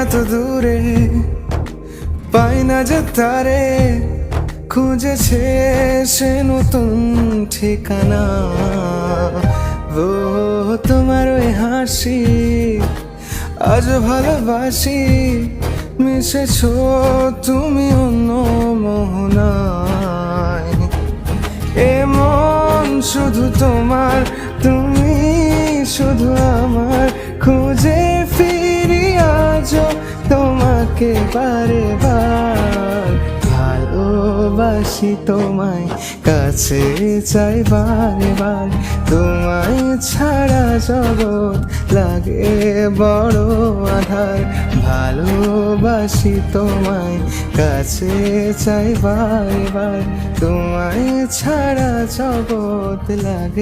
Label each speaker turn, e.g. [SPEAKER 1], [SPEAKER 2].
[SPEAKER 1] এত দূরে পাই না যে তারে, খুঁজেছে সে নতুন ঠিকানা। ও তোমার ওই হাসি আজ ভালোবাসি, মিশেছো তুমি অন্য মোহনায়। এ মন শুধু তোমার, তুমি শুধু আমার, খুঁজে ফিরি আজও তোমাকে বারে বার। ভালোবাসি তোমায়, কাছে চাই বারে বার, তোমায় ছাড়া জগৎ লাগে বড় আধার। ভালোবাসি তোমায়, কাছে চাই বারে বার, তোমায় ছাড়া জগৎ লাগে